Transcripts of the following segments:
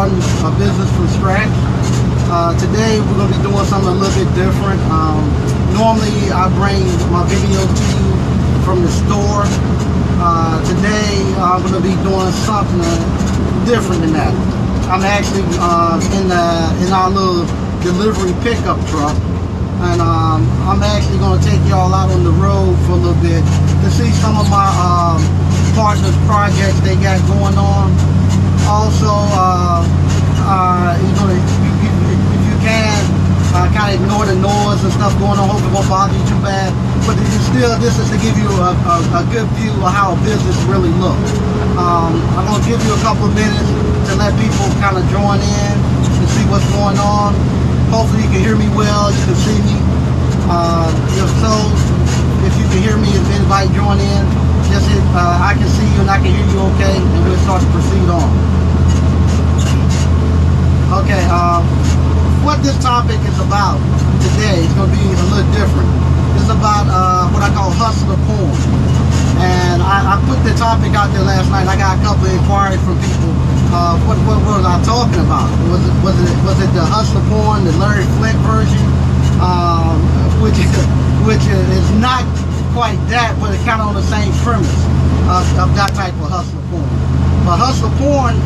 starting a business from scratch. Today we're going to be doing something a little bit different. Normally I bring my video to you from the store. Today I'm going to be doing something different than that. I'm actually in our little delivery pickup truck, and I'm actually going to take y'all out on the road for a little bit to see some of my partners' projects they got going on. Also, if you can, kind of ignore the noise and stuff going on. Hope it won't bother you too bad. But this is to give you a good view of how a business really looks. I'm going to give you a couple of minutes to let people kind of join in and see what's going on. Hopefully you can hear me well, you can see me. If so, if you can hear me, if anybody join in, just hit, I can see you and I can hear you okay, and we'll start to proceed on. Okay, what this topic is about today is going to be a little different. It's about what I call hustler porn. And I put the topic out there last night. I got a couple of inquiries from people. What was I talking about? Was it the hustler porn, the Larry Flynt version, which is not quite that, but it's kind of on the same premise of that type of hustler porn. But hustler porn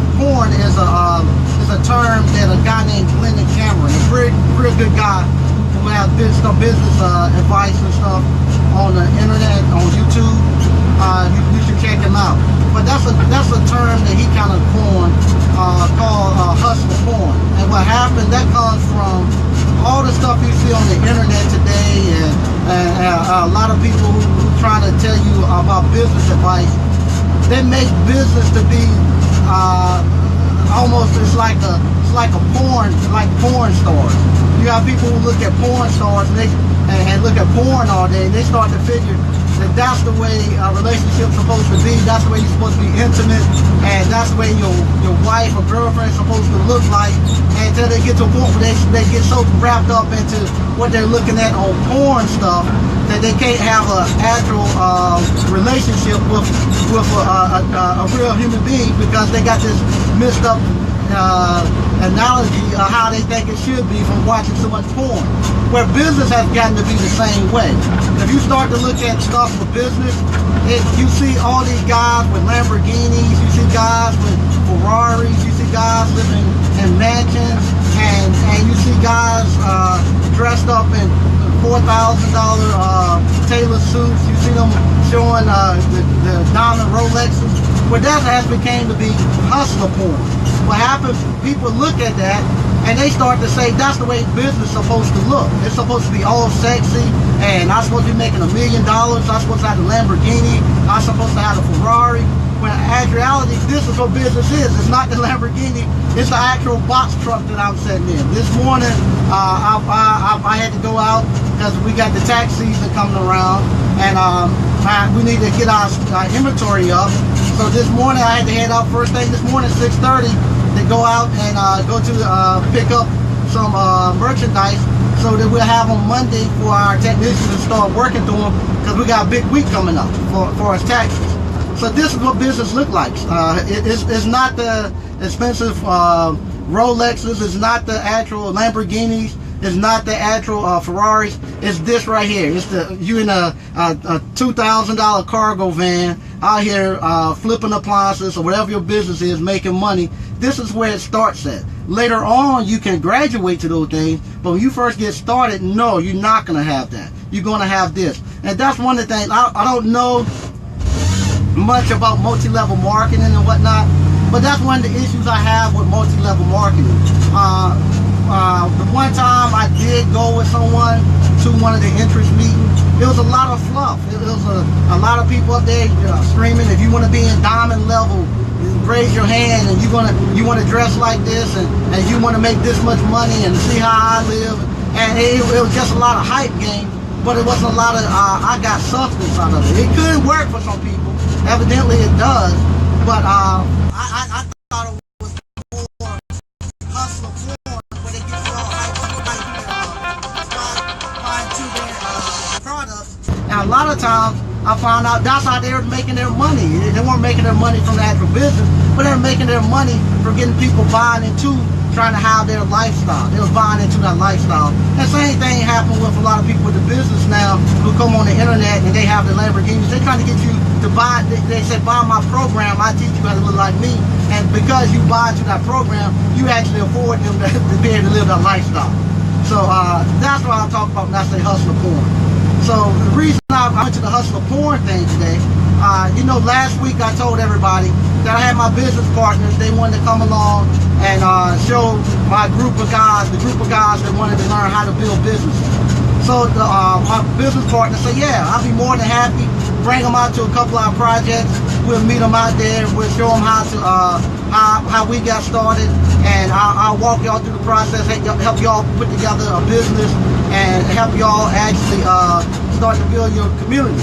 is a term that a guy named Glendon Cameron, a real good guy who has some business advice and stuff on the internet, on YouTube. You should check him out. But that's a term that he kind of coined called hustler porn. And what happened, that comes from all the stuff you see on the internet today, and a lot of people who trying to tell you about business advice. They make business to be almost it's like a porn, like porn stars. You have people who look at porn stars and look at porn all day. They start to figure that that's the way a relationship's supposed to be. That's the way you're supposed to be intimate, and that's the way your wife or girlfriend is supposed to look like. And until they get to a point where they get so wrapped up into what they're looking at on porn stuff that they can't have an actual relationship with a real human being, because they got this messed up analogy of how they think it should be from watching so much porn. Where business has gotten to be the same way. If you start to look at stuff for business, you see all these guys with Lamborghinis, you see guys with Ferraris, you see guys living in mansions, and you see guys dressed up in $4,000 Taylor suits. You see them showing the diamond Rolexes. Well, that has became to be hustler porn. What happens, people look at that and they start to say that's the way business is supposed to look. It's supposed to be all sexy, and I'm supposed to be making $1 million. I'm supposed to have a Lamborghini. I'm supposed to have a Ferrari. When in actuality, this is what business is. It's not the Lamborghini. It's the actual box truck that I'm sitting in. This morning, I had to go out because we got the tax season coming around, and we need to get our inventory up. So this morning, I had to head out first thing this morning, 6:30, to go out and go to pick up some merchandise so that we'll have on Monday for our technicians to start working to them, because we got a big week coming up for our taxes. So this is what business look like. It's not the expensive Rolexes. It's not the actual Lamborghinis. It's not the actual Ferraris. It's this right here. It's you in a $2,000 cargo van out here flipping appliances or whatever your business is, making money. This is where it starts at. Later on, you can graduate to those things, but when you first get started, no, you're not going to have that. You're going to have this. And that's one of the things. I don't know much about multi-level marketing and whatnot, but that's one of the issues I have with multi-level marketing. The one time I did go with someone to one of the interest meetings, it was a lot of fluff. It was a lot of people up there screaming, if you want to be in diamond level, raise your hand, and you want to dress like this, and you want to make this much money, and see how I live. And it was just a lot of hype game, but it wasn't a lot of I got substance out of it. It could work for some people. Evidently it does, but I thought it was more hustler porn, where they get all hyped up, buying to their products. Now a lot of times I found out that's how they were making their money. They weren't making their money from the actual business, but they were making their money from getting people buying into trying to have their lifestyle. They were buying into that lifestyle. And same thing happened with a lot of people with the business now who come on the internet and they have the Lamborghinis. They're trying to get you to buy, they say, buy my program, I teach you how to look like me. And because you buy into that program, you actually afford them to be able to live that lifestyle. So that's what I'm talking about when I say hustler porn. So the reason I went to the hustler porn thing today, you know, last week I told everybody that I had my business partners, they wanted to come along and show my group of guys, the group of guys that wanted to learn how to build businesses. So my business partner said, yeah, I'll be more than happy. Bring them out to a couple of our projects. We'll meet them out there. We'll show them how to how we got started, and I'll walk y'all through the process, help y'all put together a business, and help y'all actually start to build your community.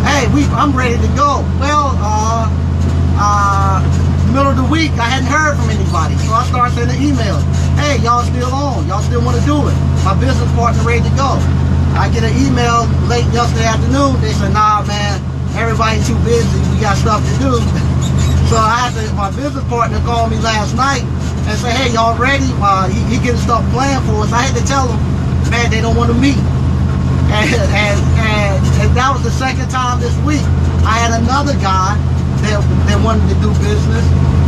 Hey, I'm ready to go. Well, middle of the week, I hadn't heard from anybody, so I started sending emails. Hey, y'all still on? Y'all still want to do it? My business partner ready to go. I get an email late yesterday afternoon. They said, nah, man, everybody's too busy. We got stuff to do. So I had to, my business partner called me last night and said, hey, y'all ready? He getting stuff planned for us. I had to tell him, man, they don't want to meet. And that was the second time this week. I had another guy that wanted to do business,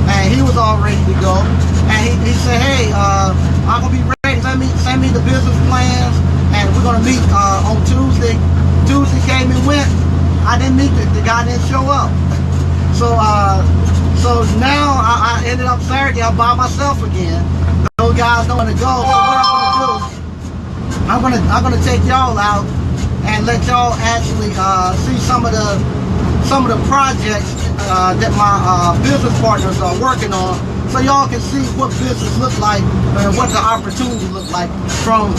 and he was all ready to go. And he said, hey, I'm going to be ready. Send me the business plans, and we're going to meet on Tuesday. Tuesday came and went. I didn't meet the guy didn't show up. So now I ended up Saturday, I'm by myself again. Those guys don't want to go. So what I'm going to do, I'm gonna take y'all out and let y'all actually see some of the projects that my business partners are working on, so y'all can see what business looks like and what the opportunity looks like from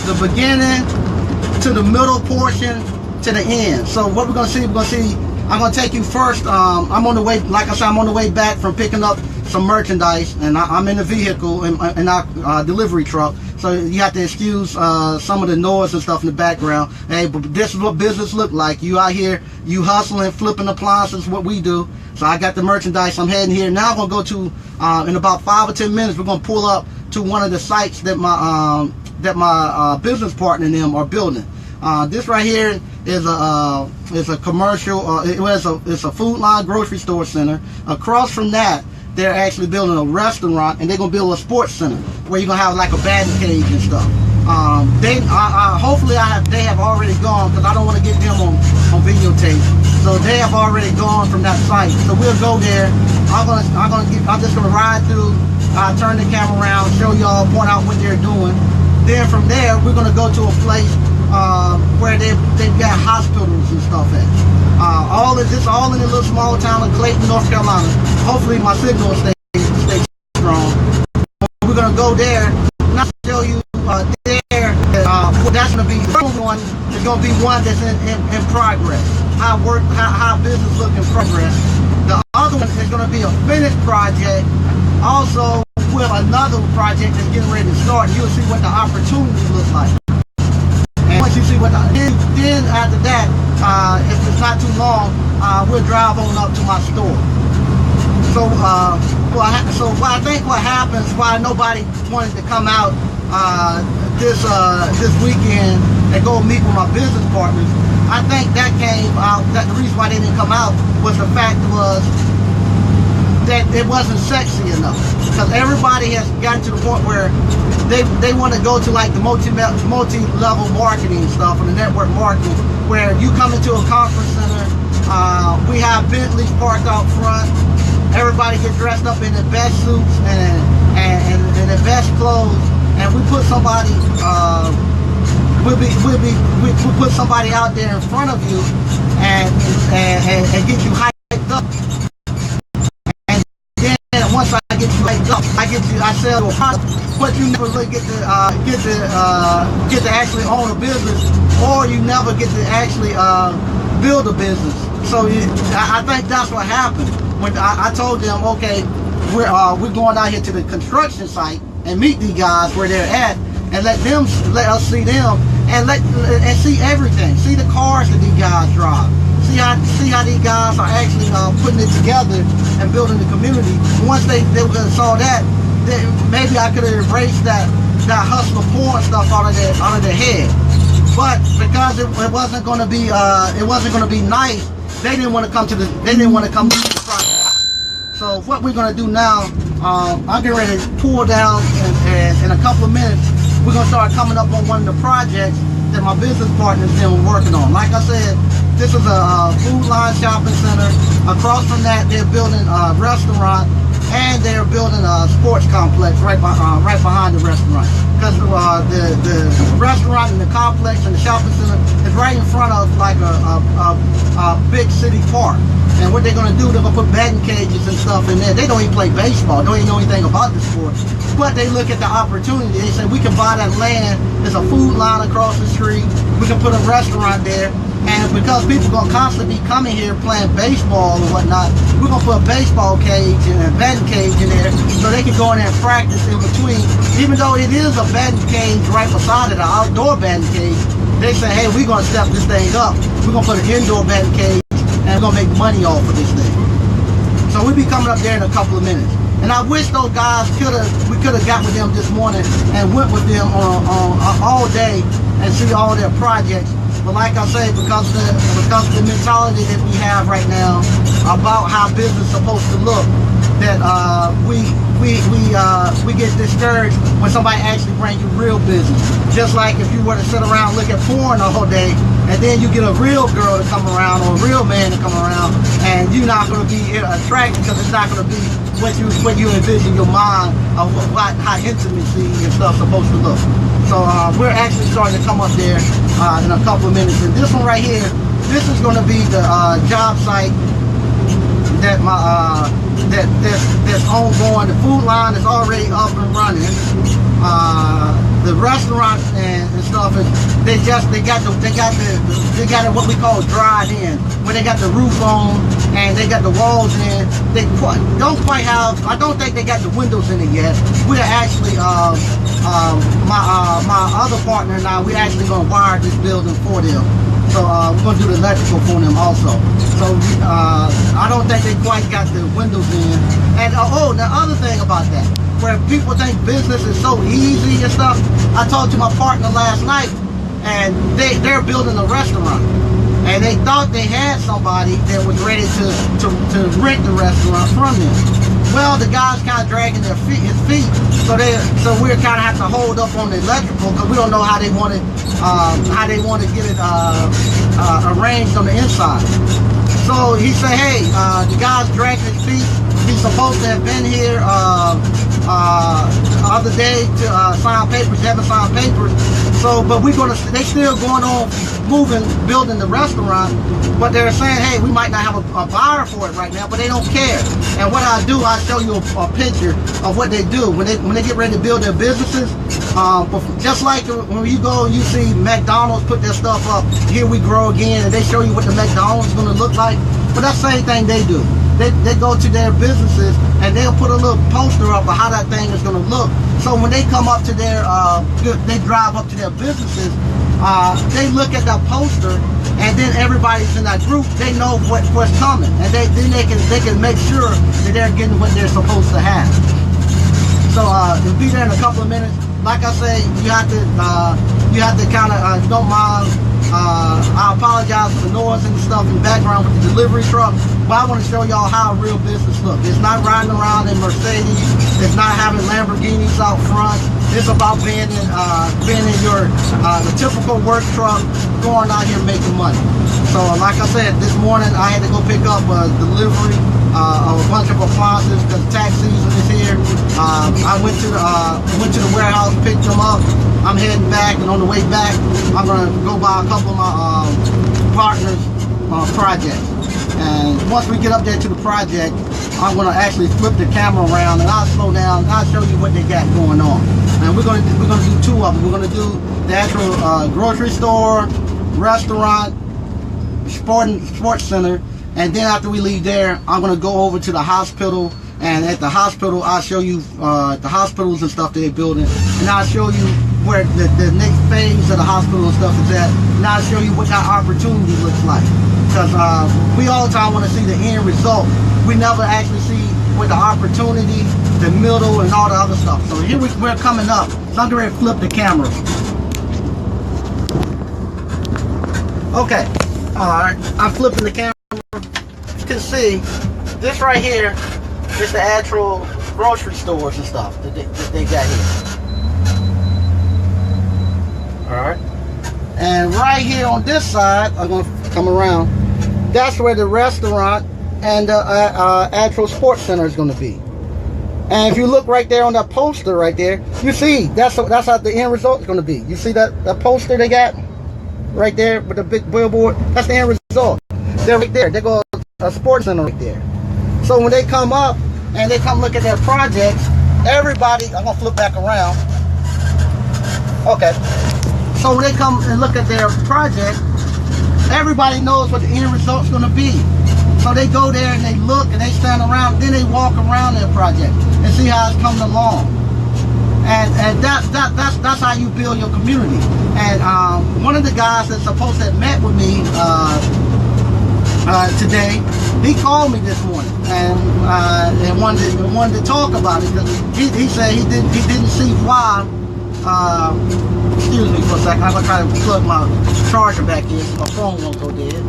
the beginning to the middle portion to the end. So what we're gonna see, I'm gonna take you first. I'm on the way, like I said, I'm on the way back from picking up some merchandise, and I'm in the vehicle in our delivery truck. So you have to excuse some of the noise and stuff in the background. Hey, but this is what business look like. You out here, you hustling, flipping appliances, what we do. So I got the merchandise. I'm heading here now. I'm gonna go to in about 5 or 10 minutes. We're gonna pull up to one of the sites that my business partner and them are building. This right here is a commercial. It's a Food Line grocery store center. Across from that, they're actually building a restaurant, and they're gonna build a sports center where you're gonna have like a batting cage and stuff. Hopefully they have already gone, because I don't want to get them on videotape. So they have already gone from that site. So we'll go there. I'm just gonna ride through, turn the camera around, show y'all, point out what they're doing. Then from there, we're gonna go to a place where they've got hospitals and stuff at. All in a little small town of Clayton, North Carolina. Hopefully my signal stays strong. We're gonna go there and I'll show you there. That's gonna be one. It's gonna be one that's in progress. How business look in progress. The other one is gonna be a finished project. Also with another project that's getting ready to start. You'll see what the opportunities look like. And once you see what then after that, if it's not too long, we'll drive on up to my store. So I think what happens, why nobody wanted to come out this weekend and go meet with my business partners, I think that came out, that the reason why they didn't come out was the fact was that it wasn't sexy enough. Because everybody has gotten to the point where they want to go to like the multi-level marketing stuff and the network marketing, where you come into a conference center, we have Bentleys parked out front, everybody gets dressed up in the best suits and the best clothes, and we put somebody we'll put somebody out there in front of you and get you hyped up. Once I get you hyped up, I sell you a product, but you never really get to actually own a business, or you never get to actually build a business. So I think that's what happened when I told them, okay, we're going out here to the construction site and meet these guys where they're at, and let us see them and see everything. See the cars that these guys drive. See how these guys are actually putting it together and building the community. Once they saw that, then maybe I could have erased that hustler porn stuff out of their head. But because it wasn't going to be nice, they didn't want to come to the project. So what we're going to do now, I'm getting ready to pull down, and in a couple of minutes, we're going to start coming up on one of the projects that my business partner's been working on. Like I said, this is a Food Line shopping center. Across from that, they're building a restaurant, and they're building a sports complex right behind the restaurant. Because the restaurant and the complex and the shopping center is right in front of like a big city park. And what they're going to do, they're going to put batting cages and stuff in there. They don't even play baseball. They don't even know anything about the sport. But they look at the opportunity. They say, we can buy that land. There's a Food Line across the street. We can put a restaurant there. And because people are going to constantly be coming here playing baseball or whatnot, we're going to put a baseball cage and a batting cage in there so they can go in there and practice in between. Even though it is a batting cage right beside it, an outdoor batting cage, they say, hey, we're going to step this thing up. We're going to put an indoor batting cage, and we're going to make money off of this thing. So we'll be coming up there in a couple of minutes. And I wish those guys we could have got with them this morning and went with them on all day and see all their projects. But like I say, because of the mentality that we have right now about how business is supposed to look, that we get discouraged when somebody actually brings you real business. Just like if you were to sit around and look at porn the whole day, and then you get a real girl to come around or a real man to come around, and you're not going to be attracted because it's not going to be what you envision your mind of how intimacy and stuff's supposed to look. So we're actually starting to come up there in a couple of minutes. And this one right here, this is going to be the job site that that's ongoing. The Food Line is already up and running. The restaurant and stuff is they got what we call dried in, where they got the roof on and they got the walls in. They don't quite have. I don't think they got the windows in it yet. We're actually my other partner and I, we're actually going to wire this building for them. So we're going to do the electrical for them also. So I don't think they quite got the windows in. And the other thing about that, where people think business is so easy and stuff, I talked to my partner last night, and they're building a restaurant. And they thought they had somebody that was ready to rent the restaurant from them. Well, the guy's kind of dragging his feet, so we're kind of have to hold up on the electrical because we don't know how they want to get it arranged on the inside. So he said, hey, the guy's dragging his feet. He's supposed to have been here the other day to sign papers. He haven't signed papers. So, but they still going on building the restaurant, but they're saying, hey, we might not have a buyer for it right now, but they don't care. And what I do, I show you a picture of what they do when they get ready to build their businesses. Just like when you go and you see McDonald's put their stuff up, here we grow again, and they show you what the McDonald's is going to look like. But that's the same thing they do. They go to their businesses and they'll put a little poster up of how that thing is going to look. So when they come up to they drive up to their businesses, they look at that poster, and then everybody's in that group, they know what's coming, and then they can make sure that they're getting what they're supposed to have. So we'll be there in a couple of minutes. Like I say, you have to kind of don't mind. I apologize for the noise and stuff in the background with the delivery truck, but I want to show y'all how real business looks. It's not riding around in Mercedes. It's not having Lamborghinis out front. It's about being in your the typical work truck, going out here making money. So like I said, this morning I had to go pick up a delivery of a bunch of appliances because tax season is here. I went to the warehouse, picked them up. I'm heading back, and on the way back, I'm gonna go by a couple of my partners' projects. And once we get up there to the project, I'm gonna actually flip the camera around, and I'll slow down, and I'll show you what they got going on. And we're gonna do two of them. We're gonna do the actual grocery store, restaurant, sports center, and then after we leave there, I'm gonna go over to the hospital. And at the hospital, I'll show you the hospitals and stuff they're building, and I'll show you where the next phase of the hospital and stuff is at. Now I'll show you what that opportunity looks like. Because we all the time want to see the end result. We never actually see with the opportunity, the middle, and all the other stuff. So here we're coming up. So I'm going to flip the camera. Okay. Alright. I'm flipping the camera. You can see this right here is the actual grocery stores and stuff that they got here. Alright. And right here on this side, I'm going to come around. That's where the restaurant and the actual sports center is going to be. And if you look right there on that poster right there, you see that's how the end result is going to be. You see that poster they got right there with the big billboard? That's the end result. They're right there. They go a sports center right there. So when they come up and they come look at their projects, everybody, I'm going to flip back around. Okay. So when they come and look at their project, everybody knows what the end result's going to be. So they go there and they look and they stand around, then they walk around their project and see how it's coming along. And that's how you build your community. And one of the guys that's supposed to have met with me today, he called me this morning and wanted to talk about it. He said he didn't see why. Excuse me for a second. I'm gonna try to plug my charger back in so my phone won't go dead.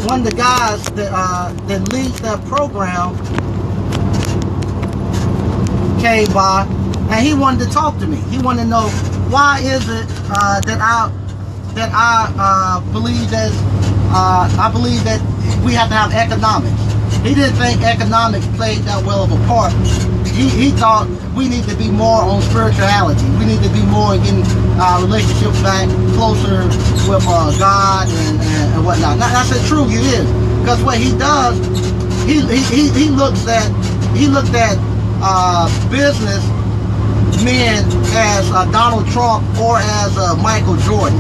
One of the guys that leads that program came by and he wanted to talk to me. He wanted to know why is it that I believe that we have to have economics. He didn't think economics played that well of a part. He thought we need to be more on spirituality. We need to be more in getting relationships back closer with God and whatnot. Now, I said, true, it is. Because what he does, he looked at business men as Donald Trump or as Michael Jordan.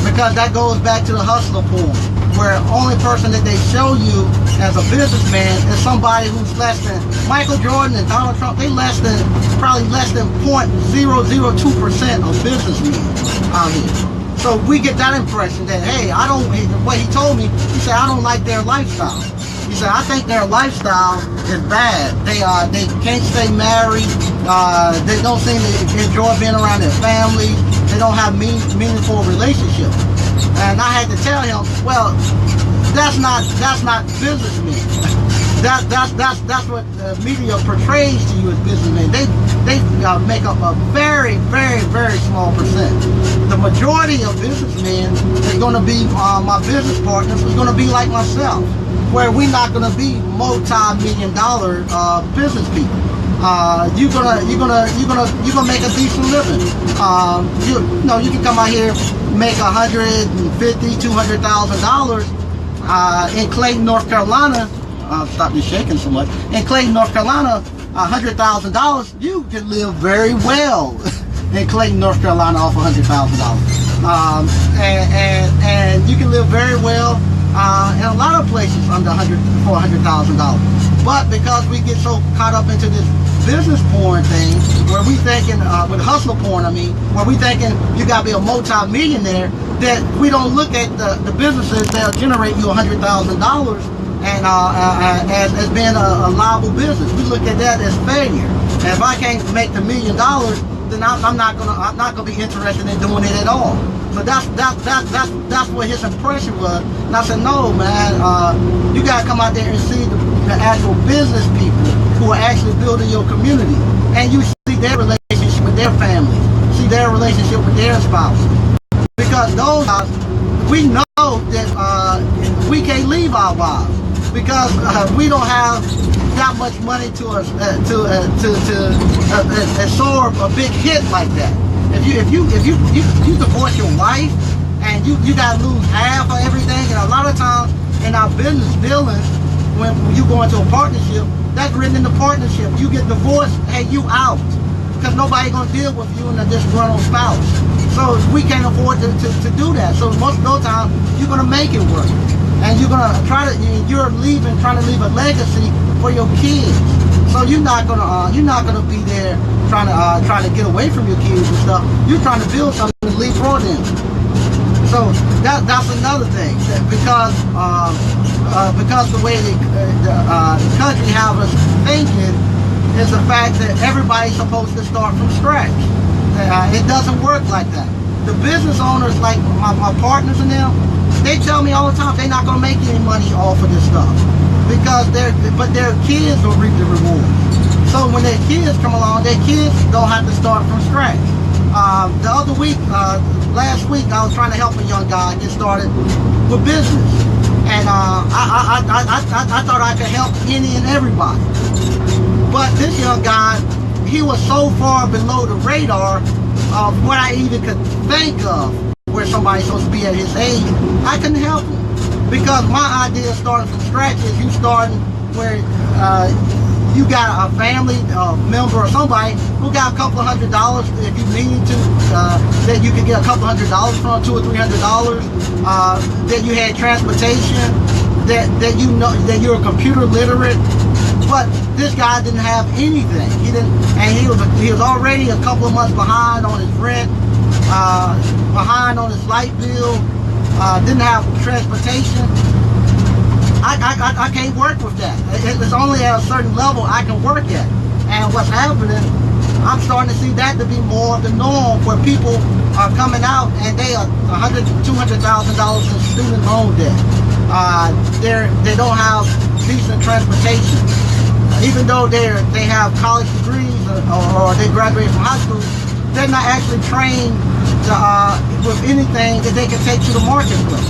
Because that goes back to the hustler pool, where only person that they show you as a businessman is somebody who's less than Michael Jordan and Donald Trump. They probably less than 0.002% of businessmen out here. So we get that impression that, hey, what he told me, he said, I don't like their lifestyle. He said, I think their lifestyle is bad. They can't stay married. They don't seem to enjoy being around their families. They don't have meaningful relationships. And I had to tell him, well, that's not businessmen. That's what the media portrays to you as businessmen. They make up a very, very, very small percent. The majority of businessmen is going to be my business partners. Is going to be like myself, where we're not going to be multi-million-dollar business people. You're gonna make a decent living. You can come out here, make $150,000-$200,000 in Clayton, North Carolina. Stop me shaking so much. In Clayton, North Carolina, $100,000. You can live very well in Clayton, North Carolina, off $100,000. And you can live very well in a lot of places under $100,000. But because we get so caught up into this business porn thing, where we thinking, with hustler porn, where we thinking you gotta be a multi-millionaire, that we don't look at the businesses that'll generate you $100,000 and as being a liable business. We look at that as failure. And if I can't make the $1 million, then I'm not gonna be interested in doing it at all. But that's what his impression was. And I said, no, man, you gotta come out there and see the actual business people who are actually building your community, and you see their relationship with their family, see their relationship with their spouse. Because those guys, we know that we can't leave our wives because we don't have that much money to absorb a big hit like that. If you divorce your wife and you gotta lose half of everything, and a lot of times in our business dealings, when you go into a partnership, that's written in the partnership. You get divorced, hey, you out, because nobody gonna deal with you and a disgruntled spouse. So we can't afford to do that. So most of the time, you're gonna make it work, and you're gonna trying to leave a legacy for your kids. So you're not gonna be there trying to get away from your kids and stuff. You're trying to build something to leapfrog them. So that's another thing, because the way the country have us thinking is the fact that everybody's supposed to start from scratch. It doesn't work like that. The business owners, like my partners and them, they tell me all the time they're not going to make any money off of this stuff because their kids will reap the rewards. So when their kids come along, their kids don't have to start from scratch. The other week, last week, I was trying to help a young guy get started with business, and I thought I could help any and everybody. But this young guy, he was so far below the radar of what I even could think of where somebody's supposed to be at his age. I couldn't help him because my idea of starting from scratch is you starting where you got a family member or somebody who got a couple of $100 if you needed to, that you could get a couple $100 from, $200 or $300, that you had transportation, that you know that you're computer literate. But this guy didn't have anything. He was already a couple of months behind on his rent, behind on his light bill, didn't have transportation. I can't work with that. It's only at a certain level I can work at. And what's happening, I'm starting to see that to be more of the norm, where people are coming out and they are $100,000 to $200,000 in student loan debt. They don't have decent transportation. Even though they have college degrees or they graduated from high school, they're not actually trained with anything that they can take to the marketplace.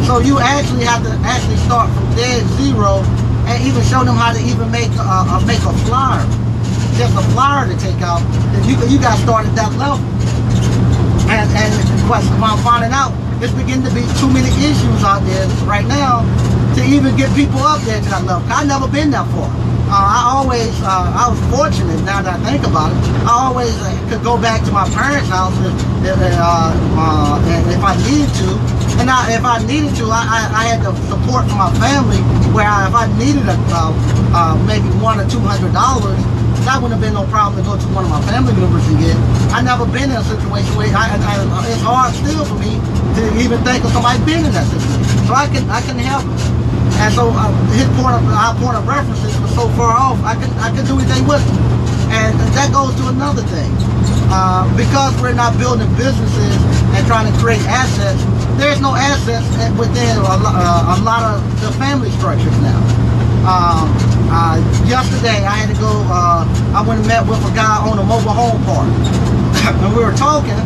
So you actually have to start from dead zero and even show them how to even make a flyer, just a flyer to take out. You got to start at that level. And what I'm finding out, there's beginning to be too many issues out there right now to even get people up there to that level. I've never been that far. I was fortunate, now that I think about it. I always could go back to my parents' house if I needed to. And if I needed to, I had the support from my family, where if I needed maybe $100 or $200, that wouldn't have been no problem to go to one of my family members and get. I've never been in a situation where it's hard still for me to even think of somebody being in that situation. So I can help him. And so our point of references was so far off, I could do anything with them. And that goes to another thing. Because we're not building businesses and trying to create assets, there's no assets within a lot of the family structures now. Yesterday I had to go, I went and met with a guy on a mobile home park. And we were talking.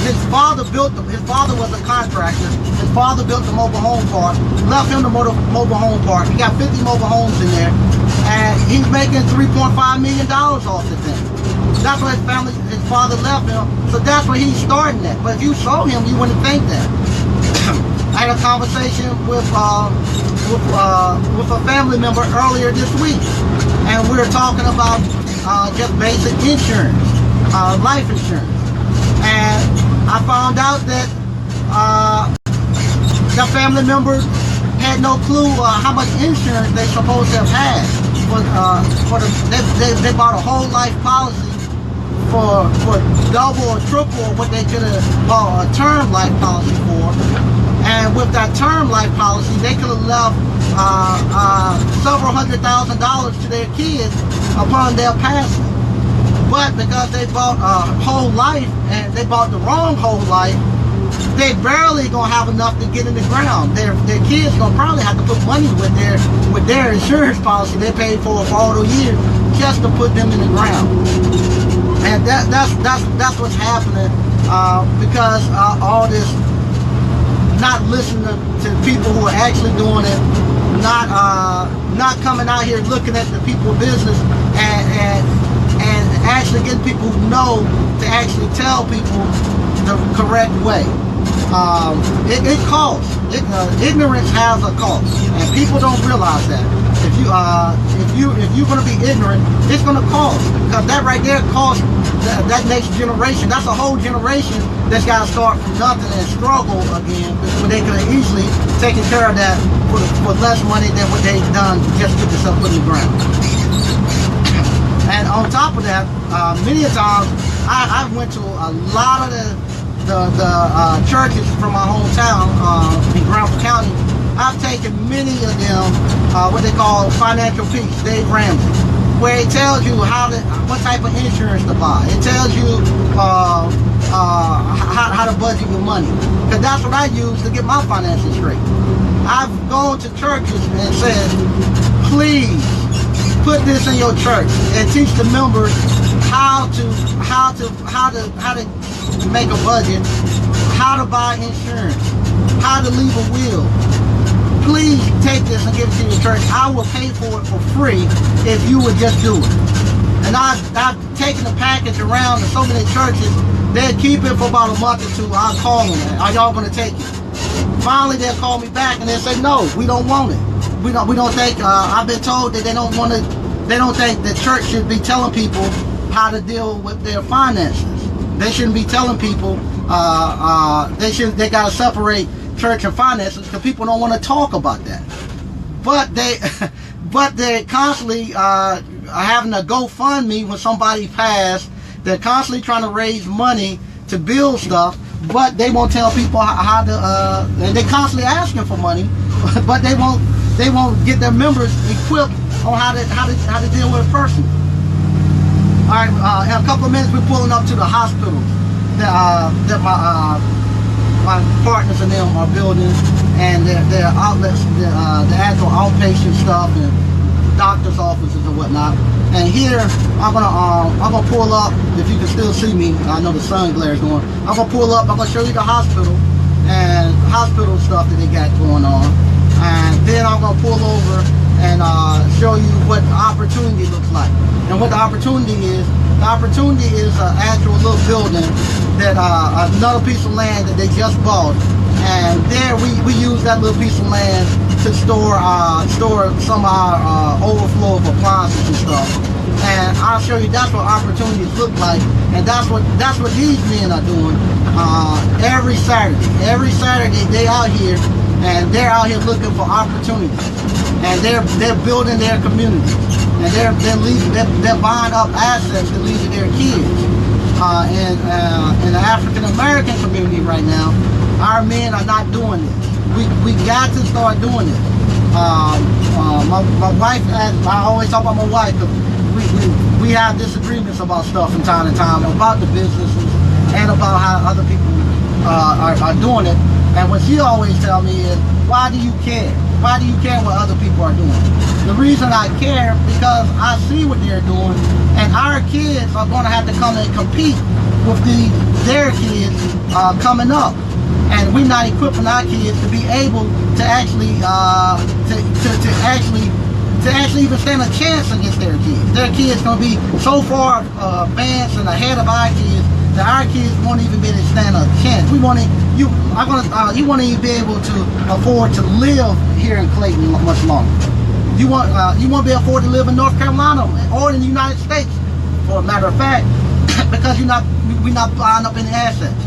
His father was a contractor. His father built the mobile home park, left him the mobile home park. He got 50 mobile homes in there, and he's making $3.5 million off the thing. That's what his father left him, so that's where he's starting at. But if you saw him, you wouldn't think that. I had a conversation with a family member earlier this week, and we were talking about just basic insurance, life insurance. And I found out that the family members had no clue how much insurance they supposed to have had. They bought a whole life policy for double or triple what they could have bought a term life policy for. And with that term life policy, they could have left several $100,000 to their kids upon their passing. But because they bought a whole life and they bought the wrong whole life, they barely gonna have enough to get in the ground. Their kids gonna probably have to put money with their insurance policy they paid for all those years just to put them in the ground. And that's what's happening because all this not listening to people who are actually doing it, not coming out here looking at the people's business and actually getting people who know to actually tell people the correct way. It costs. Ignorance has a cost, and people don't realize that. If you're going to be ignorant, it's going to cost, because that right there costs that next generation. That's a whole generation that's got to start from nothing and struggle again when they could have easily taking care of that for less money than what they've done just to get this up in the ground. And on top of that, many times I went to a lot of the churches from my hometown in Granville County. I've taken many of them what they call financial peace, Dave Ramsey, where it tells you what type of insurance to buy. It tells you how to budget your money, because that's what I use to get my finances straight. I've gone to churches and said, please put this in your church and teach the members how to make a budget, how to buy insurance, how to leave a will. Please take this and give it to your church. I will pay for it for free if you would just do it. And I've taken the package around to so many churches. They'll keep it for about a month or two. I'll call them. Are y'all going to take it? Finally, they'll call me back and they'll say, no, we don't want it. We don't think. I've been told that they don't want to. They don't think the church should be telling people how to deal with their finances. They shouldn't be telling people. They got to separate church and finances, because people don't want to talk about that. But they're constantly having a GoFundMe when somebody passed. They're constantly trying to raise money to build stuff, but they won't tell people how to. And they're constantly asking for money, but they won't get their members equipped on how to deal with a person. All right, in a couple of minutes we're pulling up to the hospital that my partners and them are building, and their outlets, the actual outpatient stuff and doctor's offices and whatnot. And here I'm gonna pull up. If you can still see me, I know the sun glare is going. I'm gonna pull up. I'm gonna show you the hospital and hospital stuff that they got going on, and then I'm gonna pull over and show you what opportunity looks like. And what the opportunity is an actual little building that another piece of land that they just bought, and there we use that little piece of land to store some of our overflow of appliances and stuff. And I'll show you that's what opportunities look like, and that's what these men are doing every Saturday. Every Saturday they out here, and they're out here looking for opportunities, and they're building their communities, and they're buying up assets to leave to their kids. In the African American community right now, our men are not doing this. We got to start doing this. My wife, I always talk about my wife, because we have disagreements about stuff from time to time, about the businesses and about how other people are doing it. And what she always tells me is, why do you care? Why do you care what other people are doing? The reason I care, because I see what they're doing, and our kids are going to have to come and compete with their kids coming up. And we're not equipping our kids to be able to actually even stand a chance against their kids. Their kids going to be so far advanced and ahead of our kids that our kids won't even be able to stand a chance. You won't even be able to afford to live here in Clayton much longer. You won't be able to afford to live in North Carolina or in the United States, for a matter of fact, because we're not buying up any assets.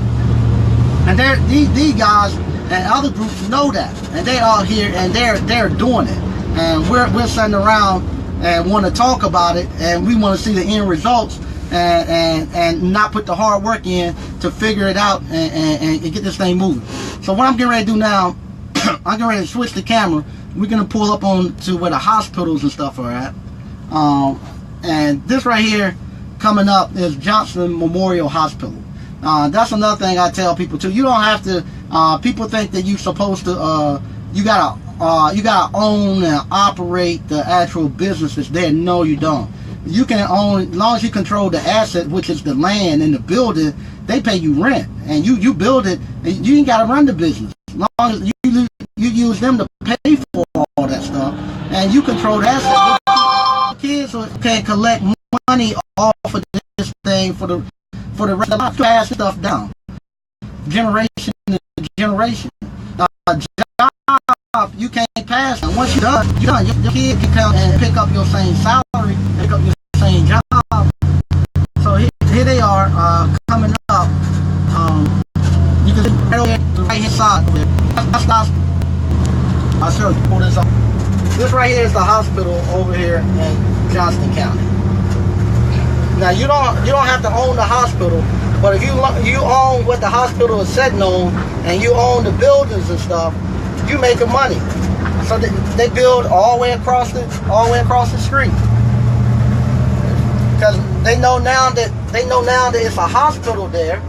And these guys and other groups know that, and they are here and they're doing it. And we're sitting around and want to talk about it, and we want to see the end results, and not put the hard work in to figure it out and get this thing moving. So what I'm getting ready to do now, I'm getting ready to switch the camera. We're gonna pull up on to where the hospitals and stuff are at. And this right here coming up is Johnson Memorial Hospital. That's another thing I tell people too. You don't have to. People think that you're supposed to. You gotta own and operate the actual businesses there. No, you don't. You can own, as long as you control the asset, which is the land and the building. They pay you rent, and you build it, and you ain't gotta run the business. As long as you use them to pay for all that stuff, and you control the asset. Kids can collect money off of this thing for the rest of life. Pass stuff down, generation to generation. Job, you can't pass. And once you're done, you're done. Your kid can come and pick up your same salary, pick up your same job. So here they are coming up. You can see right over here, the right hand side. That's show you. Pull this up. This right here is the hospital over here in Johnston County. Now you don't have to own the hospital, but if you own what the hospital is sitting on, and you own the buildings and stuff, you making money. So they build all the way across the street, because they know now that it's a hospital there.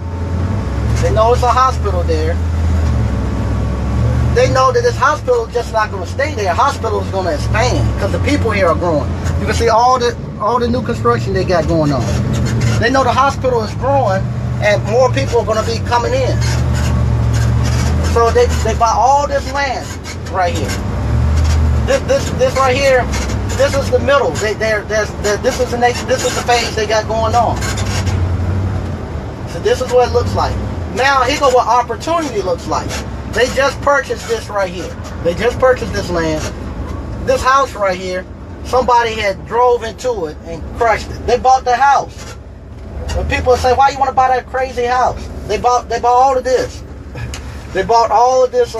They know it's a hospital there. They know that this hospital is just not going to stay there. Hospital is going to expand because the people here are growing. You can see all the new construction they got going on. They know the hospital is growing and more people are going to be coming in. So they buy all this land right here. This right here, this is the middle. This is the phase they got going on. So this is what it looks like. Now here go what opportunity looks like. They just purchased this right here. They just purchased this land. This house right here, somebody had drove into it and crushed it. They bought the house. When people say, why you want to buy that crazy house? They bought all of this. They bought all of this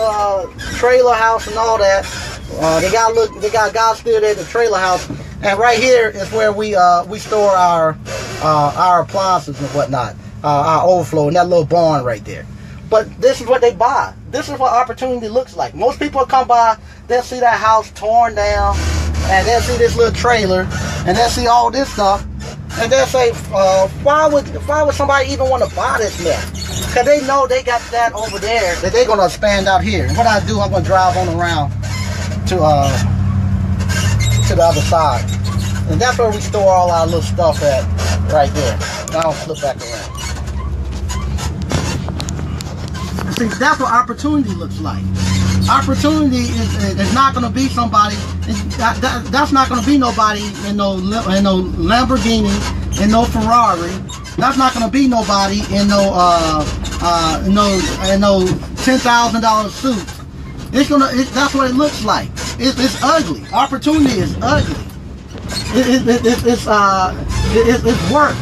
trailer house and all that. They got guys still there at the trailer house. And right here is where we store our appliances and whatnot. Our overflow in that little barn right there. But this is what they buy. This is what opportunity looks like. Most people come by, they'll see that house torn down, and they'll see this little trailer, and they'll see all this stuff, and they'll say, why would somebody even want to buy this mess? Because they know they got that over there that they're going to expand out here. And what I do, I'm going to drive on around to the other side. And that's where we store all our little stuff at, right there. Now I'll flip back around. See, that's what opportunity looks like. Opportunity is not going to be somebody. That's not going to be nobody in no Lamborghini, in no Ferrari. That's not going to be nobody in no $10,000 suit. That's what it looks like. It's ugly. Opportunity is ugly. It's work.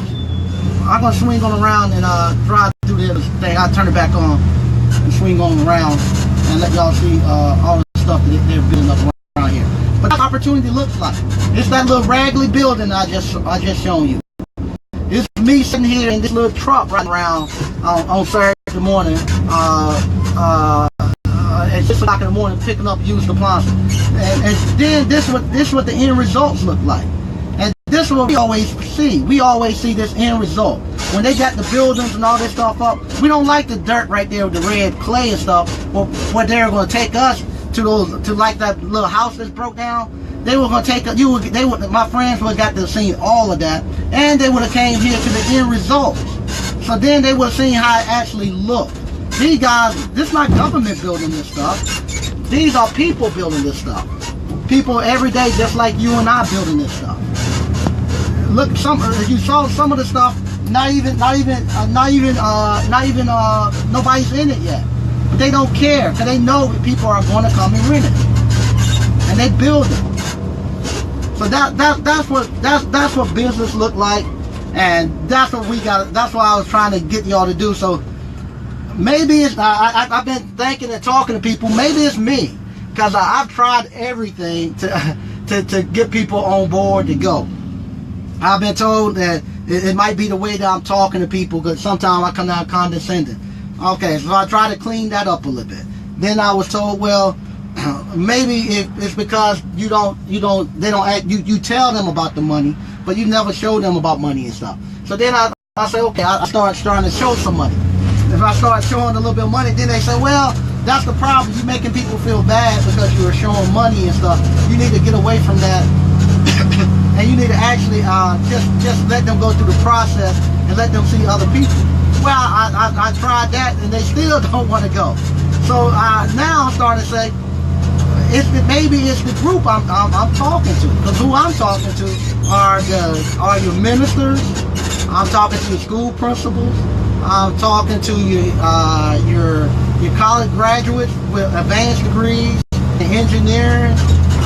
I'm gonna swing on around and drive through the other thing. I'll turn it back on and swing on around and let y'all see all the stuff that they're building up around here. But that opportunity looks like it's that little raggedy building I just shown you. It's me sitting here in this little truck riding around on Saturday morning. At 6 o'clock in the morning, picking up used appliances, and then this what the end results look like. And this is what we always see. We always see this end result. When they got the buildings and all this stuff up, we don't like the dirt right there with the red clay and stuff. Where they're going to take us to like that little house that's broke down. They were going to take us. My friends would have got to see all of that, and they would have came here to the end results. So then they would have seen how it actually looked. These guys, this is not government building this stuff. These are people building this stuff. People every day, just like you and I, building this stuff. Look, you saw some of the stuff. Not even nobody's in it yet. But they don't care because they know that people are going to come and rent it, and they build it. So that's what business look like, and that's what we got. That's what I was trying to get y'all to do. So. Maybe it's, I've been thinking and talking to people, maybe it's me, because I've tried everything to get people on board to go. I've been told that it might be the way that I'm talking to people, because sometimes I come out condescending. Okay, so I try to clean that up a little bit. Then I was told, well, maybe it's because you tell them about the money, but you never show them about money and stuff. So then I say, okay, I start trying to show some money. If I start showing a little bit of money, then they say, well, that's the problem. You're making people feel bad because you're showing money and stuff. You need to get away from that. And you need to actually just let them go through the process and let them see other people. Well, I tried that and they still don't want to go. So now I'm starting to say, maybe it's the group I'm talking to. Because who I'm talking to are your ministers. I'm talking to your school principals. I'm talking to your college graduates with advanced degrees in engineering.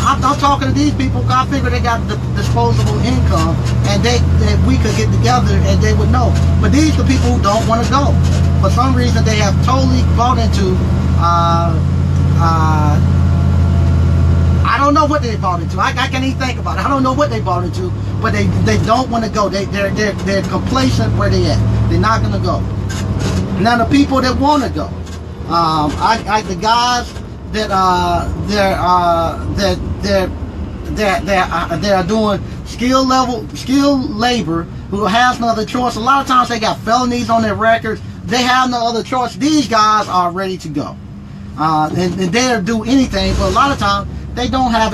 I'm talking to these people because I figure they got the disposable income and that we could get together and they would know. But these are the people who don't want to go. For some reason, they have totally bought into know what they bought into. I can't even think about it. I don't know what they bought into, but they don't want to go. They're complacent where they at. They're not going to go. Now the people that want to go, the guys that they're doing skilled labor, who has no other choice. A lot of times they got felonies on their records. They have no other choice. These guys are ready to go, and they'll do anything. But a lot of times they don't have